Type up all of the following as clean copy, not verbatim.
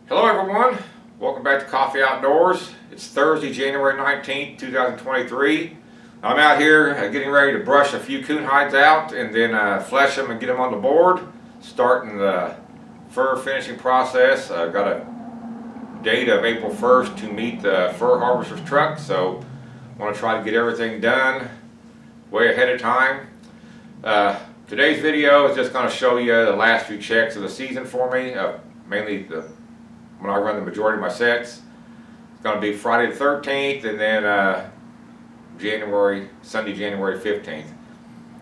Hello everyone, welcome back to Coffee Outdoors. It's Thursday, January 19th, 2023. I'm out here getting ready to brush a few coon hides out and then flesh them and get them on the board, starting the fur finishing process. I've got a date of April 1st to meet the fur harvester's truck, so I want to try to get everything done way ahead of time. Today's video is just going to show you the last few checks of the season for me, mainly when I run the majority of my sets. It's going to be Friday the 13th and then Sunday, January 15th.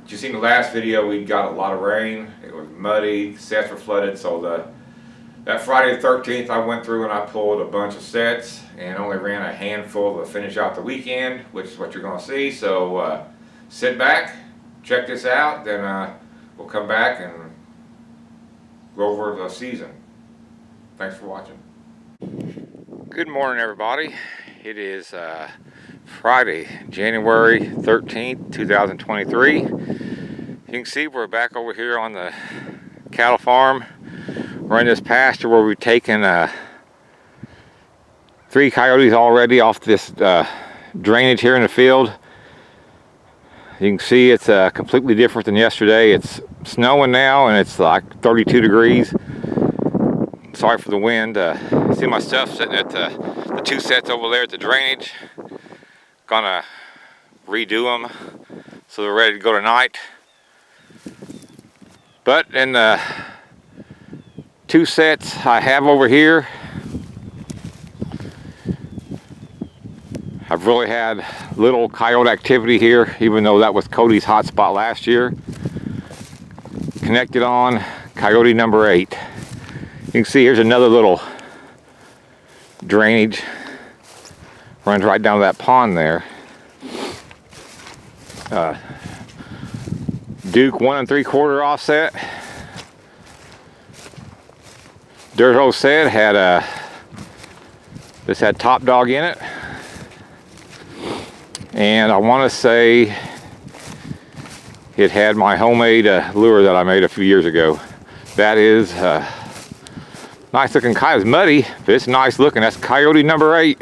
As you seen in the last video, we got a lot of rain. It was muddy, sets were flooded, so that Friday the 13th I went through and I pulled a bunch of sets and only ran a handful to finish out the weekend, which is what you're going to see. So sit back, check this out, then we'll come back and go over the season. Thanks for watching. Good morning everybody. It is Friday, January 13th, 2023. You can see we're back over here on the cattle farm. We're in this pasture where we've taken 3 coyotes already off this drainage here in the field. You can see it's completely different than yesterday. It's snowing now and it's like 32 degrees. Sorry for the wind. See my stuff sitting at the 2 sets over there at the drainage. Gonna redo them so they're ready to go tonight. But in the 2 sets I have over here, I've really had little coyote activity here, even though that was Cody's hot spot last year. Connected on coyote number 8. You can see here's another little drainage. Runs right down to that pond there. Duke 1 3/4 offset. Dirt hole set had this had top dog in it, and I want to say it had my homemade lure that I made a few years ago. That is nice looking coyote. It's muddy, but it's nice looking. That's coyote number 8.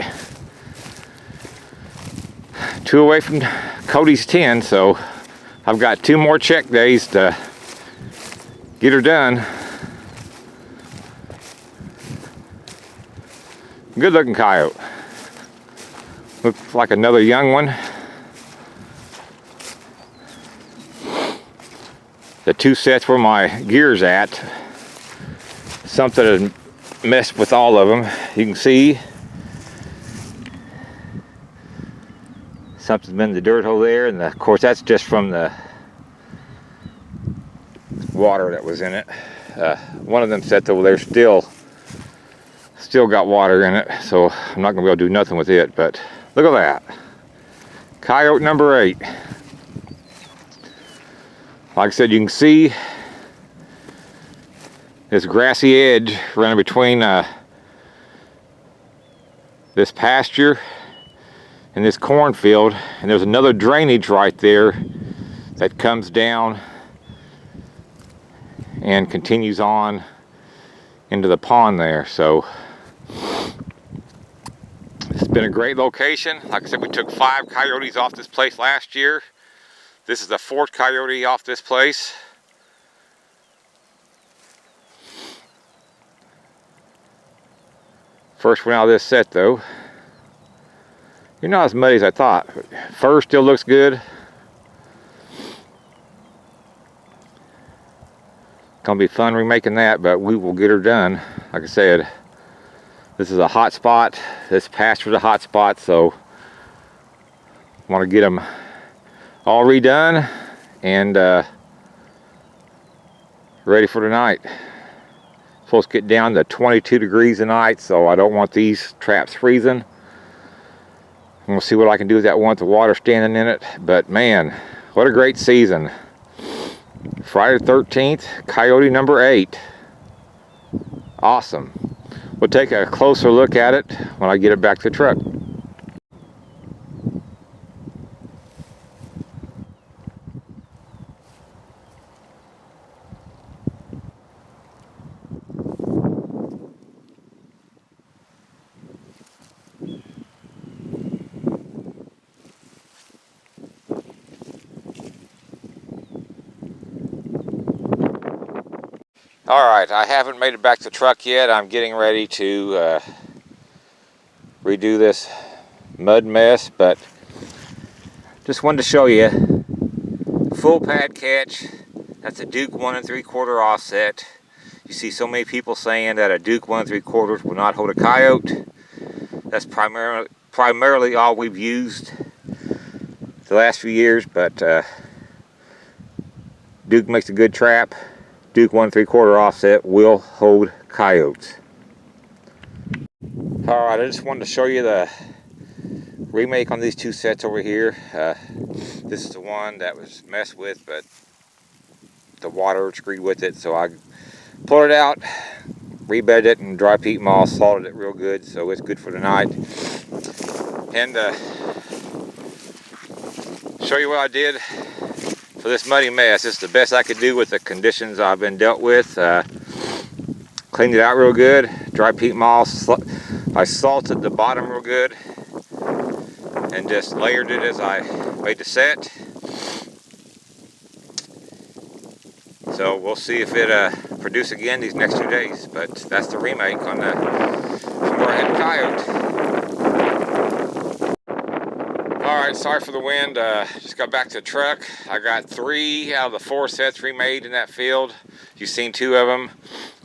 2 away from Cody's 10, so I've got 2 more check days to get her done. Good looking coyote. Looks like another young one. The 2 sets where my gear's at. Something messed with all of them. You can see something's been in the dirt hole there, and of course that's just from the water that was in it. One of them sets over there still got water in it, so I'm not gonna be able to do nothing with it. But look at that, coyote number 8. Like I said, you can see this grassy edge running between this pasture and this cornfield, and there's another drainage right there that comes down and continues on into the pond there. So it's been a great location. Like I said, we took 5 coyotes off this place last year. This is the 4th coyote off this place. First one out of this set though. You're not as muddy as I thought. Fur still looks good. Gonna be fun remaking that, but we will get her done. Like I said, this is a hot spot. This pasture's a hot spot, so want to get them all redone and ready for tonight. Supposed to get down to 22 degrees tonight, so I don't want these traps freezing. I'm gonna see what I can do with that one with the water standing in it. But man, what a great season. Friday the 13th, coyote number 8. Awesome. We'll take a closer look at it when I get it back to the truck. Alright, I haven't made it back to the truck yet. I'm getting ready to redo this mud mess, but just wanted to show you full pad catch. That's a Duke 1 3/4 offset. You see so many people saying that a Duke 1 3/4 will not hold a coyote. That's primarily all we've used the last few years, but Duke makes a good trap. Duke 1 3/4 offset will hold coyotes. Alright, I just wanted to show you the remake on these two sets over here. This is the one that was messed with, but the water screwed with it, so I pulled it out, rebedded it in dry peat moss, salted it real good, so it's good for the night. And show you what I did for this muddy mess. It's the best I could do with the conditions I've been dealt with. Cleaned it out real good, dry peat moss. I salted the bottom real good and just layered it as I made the set. So we'll see if it produces again these next 2 days, but that's the remake on the forehead coyote. Alright, sorry for the wind, just got back to the truck. I got 3 out of the 4 sets remade in that field. You've seen 2 of them.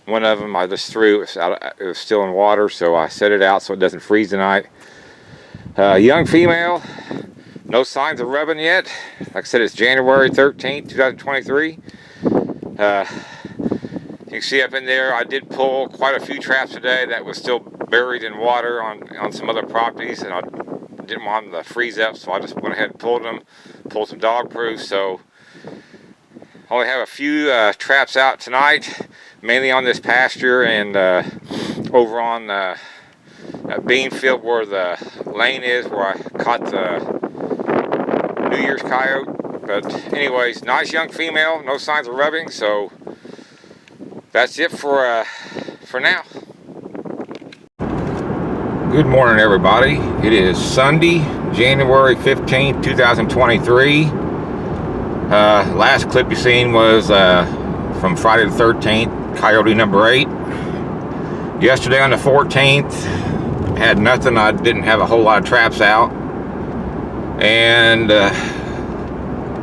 One of them I just threw, it was still in water, so I set it out so it doesn't freeze tonight. Young female, no signs of rubbing yet. Like I said, it's January 13th, 2023. You can see up in there, I did pull quite a few traps today that was still buried in water on some other properties, and I didn't want them to freeze up, so I just went ahead and pulled some dog proof. So only have a few traps out tonight, mainly on this pasture and over on that bean field where the lane is, where I caught the New Year's coyote. But anyways, nice young female, no signs of rubbing, so that's it for now. Good morning, everybody. It is Sunday, January 15th, 2023. Last clip you seen was from Friday the 13th, coyote number 8. Yesterday on the 14th, had nothing. I didn't have a whole lot of traps out. And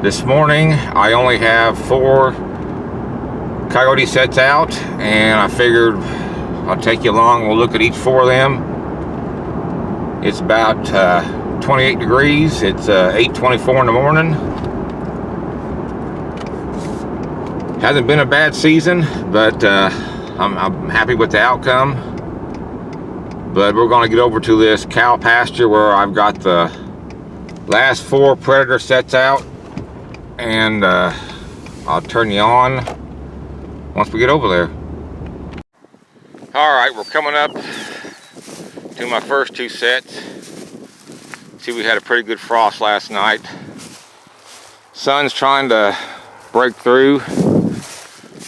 this morning, I only have 4 coyote sets out, and I figured I'll take you along. We'll look at each 4 of them. It's about 28 degrees. It's 8:24 in the morning. Hasn't been a bad season, but I'm happy with the outcome. But we're going to get over to this cow pasture where I've got the last 4 predator sets out, and I'll turn you on once we get over there. Alright, we're coming up to my first 2 sets. See, we had a pretty good frost last night. Sun's trying to break through,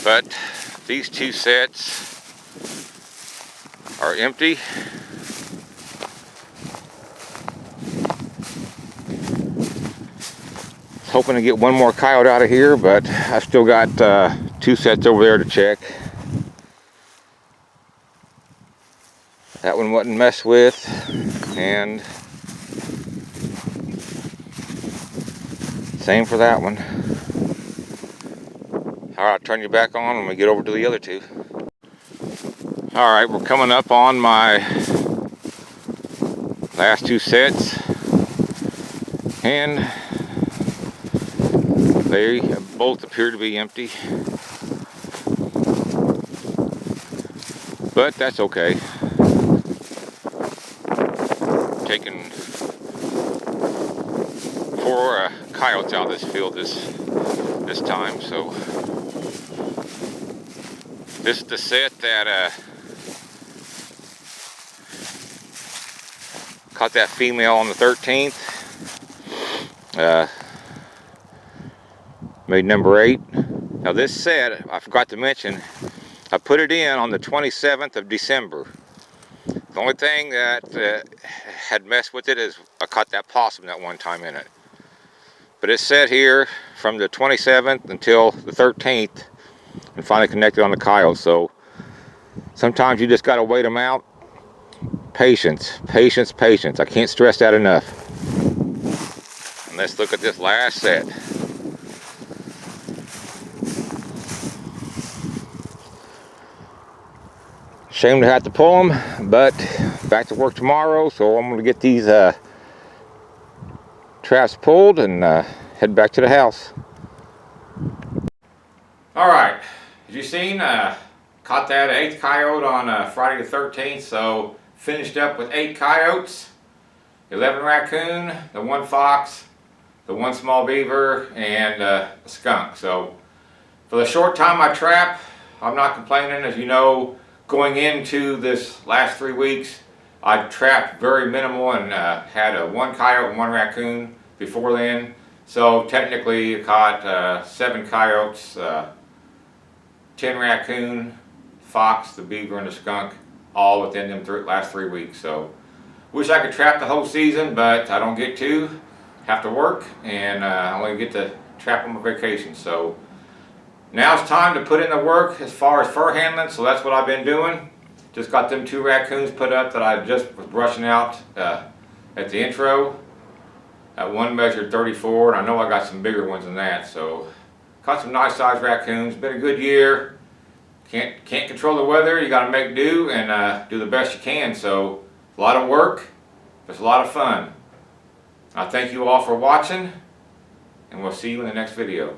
but these 2 sets are empty. Hoping to get one more coyote out of here, but I still got 2 sets over there to check. That one wasn't messed with, and same for that one. Alright, I'll turn you back on when we get over to the other 2. Alright, we're coming up on my last 2 sets, and they both appear to be empty, but that's okay. Taking 4 coyotes out of this field this time. So this is the set that caught that female on the 13th. Made number 8. Now this set, I forgot to mention, I put it in on the 27th of December. The only thing that had messed with it is I caught that possum that one time in it. But it's set here from the 27th until the 13th and finally connected on the coyote. So sometimes you just got to wait them out. Patience, patience, patience. I can't stress that enough. And let's look at this last set. Shame to have to pull them, but back to work tomorrow, so I'm going to get these traps pulled and head back to the house. Alright, as you've seen, caught that 8th coyote on Friday the 13th, so finished up with 8 coyotes, 11 raccoon, the 1 fox, the 1 small beaver, and a skunk. So for the short time I trap, I'm not complaining. As you know, going into this last 3 weeks, I trapped very minimal and had a 1 coyote and 1 raccoon before then. So technically I caught 7 coyotes, 10 raccoon, fox, the beaver, and the skunk, all within them last 3 weeks. So wish I could trap the whole season, but I don't get to. Have to work, and I only get to trap on my vacation. So now it's time to put in the work as far as fur handling, so that's what I've been doing. Just got them 2 raccoons put up that I just was brushing out at the intro. That one measured 34, and I know I got some bigger ones than that. So caught some nice sized raccoons. Been a good year. Can't control the weather. You got to make do and do the best you can. So a lot of work, but it's a lot of fun. I thank you all for watching, and we'll see you in the next video.